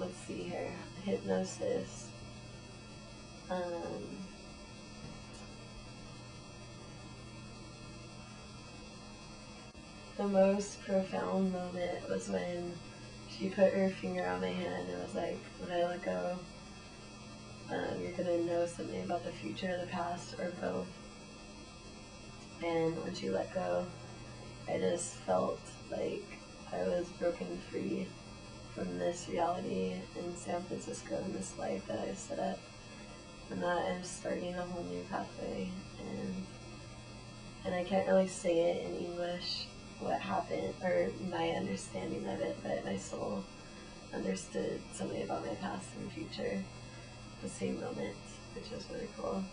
let's see here, hypnosis. The most profound moment was when she put her finger on my hand and was like, when I let go, you're gonna know something about the future, the past, or both. And when she let go, I just felt like I was broken free from this reality in San Francisco and this life that I set up, and that I'm starting a whole new pathway. And I can't really say it in English what happened or my understanding of it, but my soul understood something about my past and future at the same moment, which was really cool.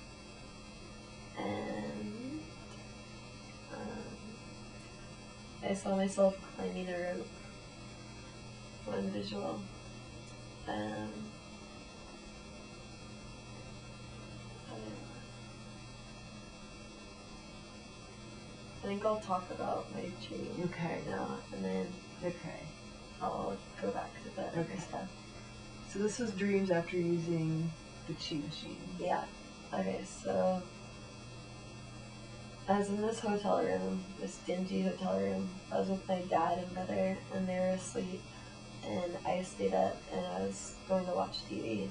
And I saw myself climbing a rope. One visual. I think I'll talk about my dream now, and then I'll go back to the other stuff. So this was dreams after using the chi machine. Yeah. Okay, so I was in this hotel room, this dingy hotel room. I was with my dad and brother, and they were asleep, and I stayed up, and I was going to watch TV.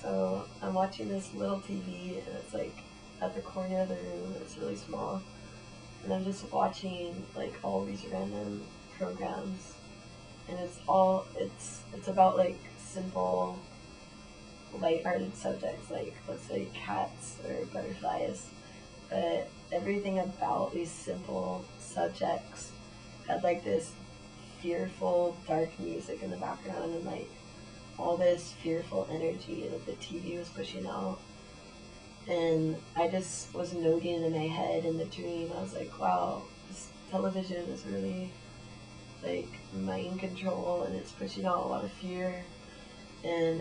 So I'm watching this little TV, and it's like at the corner of the room. It's really small. And I'm just watching like all these random programs, and it's about like simple, light-hearted subjects, like let's say cats or butterflies, but everything about these simple subjects had like this fearful, dark music in the background, and like all this fearful energy that the TV was pushing out. And I just was noting in my head in the dream, I was like, wow, this television is really like mind control, and it's pushing out a lot of fear, and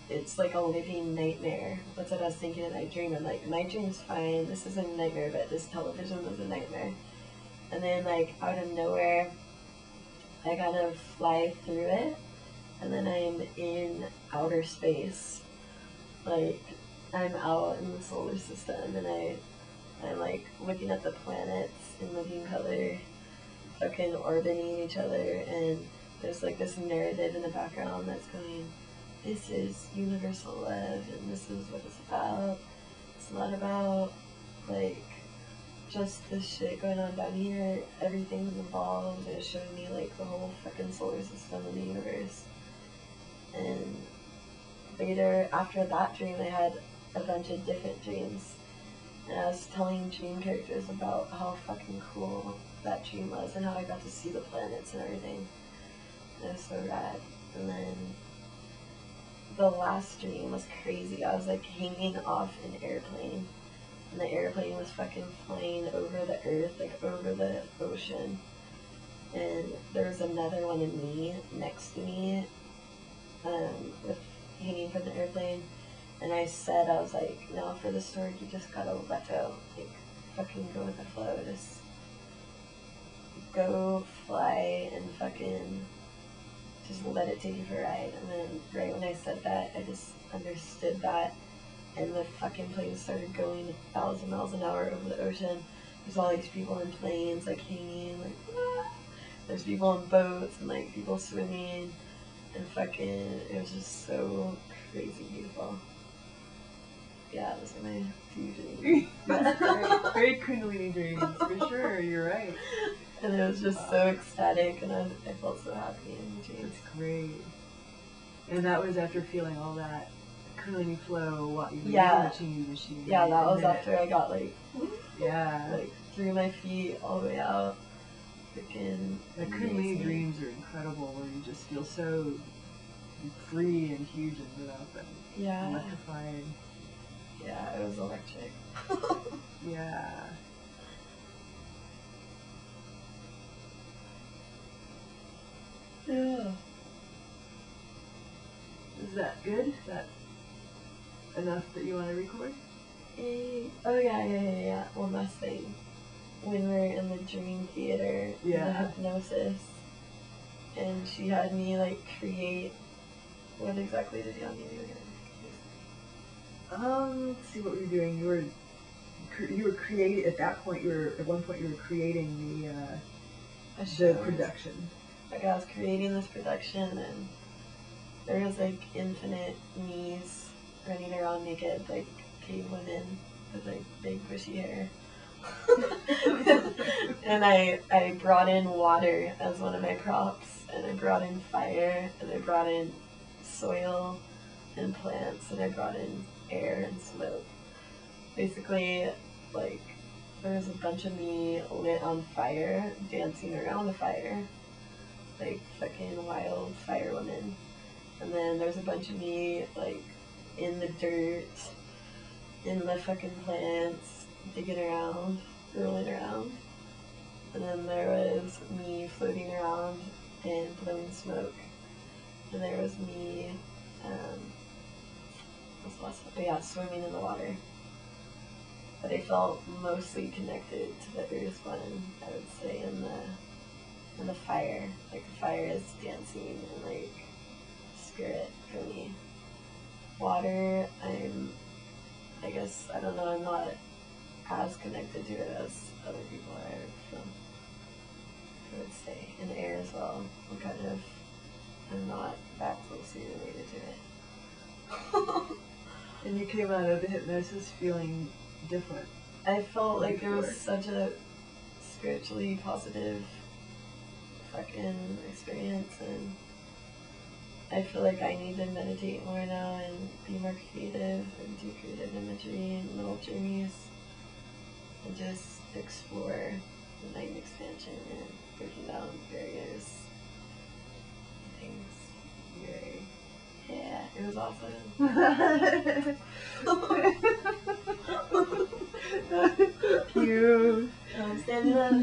it's like a living nightmare. That's what I was thinking in my dream. I'm like, my dream's fine, this isn't a nightmare, but this television was a nightmare. And then like out of nowhere, I kind of fly through it, and then I'm in outer space. Like, I'm out in the solar system, and I'm like looking at the planets in living color, fucking orbiting each other, and there's like this narrative in the background that's going, this is universal love, and this is what it's about. It's not about like just this shit going on down here. Everything's involved. It's showing me like the whole fucking solar system and the universe. And later, after that dream, I had a bunch of different dreams, and I was telling dream characters about how fucking cool that dream was and how I got to see the planets and everything. And it was so rad. And then the last dream was crazy. I was like hanging off an airplane, and the airplane was fucking flying over the earth, like over the ocean, and there was another one of me next to me, with hanging from the airplane. And I said, I was like, now for the story, you just gotta let go. Like, fucking go with the flow. Just go fly and fucking just let it take you for a ride. And then right when I said that, I just understood that. And the fucking plane started going 1,000 miles an hour over the ocean. There's all these people in planes, like hanging, like, ah. There's people on boats and like people swimming. And fucking, it was just so crazy beautiful. Yeah, those are my two dreams. That's great. Very Kundalini dreams, for sure, you're right. And it was just so ecstatic, and I felt so happy in the dreams. That's great. And that was after feeling all that Kundalini flow while you were using the chi machine. Yeah, that was after I got like, yeah, like through my feet all the way out. Freaking the Kundalini dreams are incredible, where you just feel so free and huge and lit up and electrifying. Yeah, it was electric. Yeah. Yeah. Is that good? Is that enough that you want to record? Oh yeah. One last thing. When we were in the dream theater, the hypnosis, and she had me like create What exactly did you want me to do here? Let's see what were you doing. You were creating at that point. At one point you were creating the production. Like I was creating this production, and there was like infinite me's running around naked, like cave women with like big bushy hair. And I brought in water as one of my props, and I brought in fire, and I brought in soil and plants, and I brought in air and smoke. Basically, like, there was a bunch of me lit on fire, dancing around the fire, like fucking wild fire women. And then there's a bunch of me, like, in the dirt, in the fucking plants, digging around, rolling around. And then there was me floating around and blowing smoke. And there was me, what's the last one? Oh yeah, swimming in the water. But I felt mostly connected to the earth one, I would say, in the fire. Like the fire is dancing and like spirit for me. Water, I guess, I don't know, I'm not as connected to it as other people are, so I would say. And air as well. I'm not that closely related to it. And you came out of the hypnosis feeling different. I felt like there was such a spiritually positive fucking experience, and I feel like I need to meditate more now and be more creative and do creative imagery and little journeys and just explore the mind expansion and breaking down barriers and things. Yay. Yeah, it was awesome. Cute. Standing up.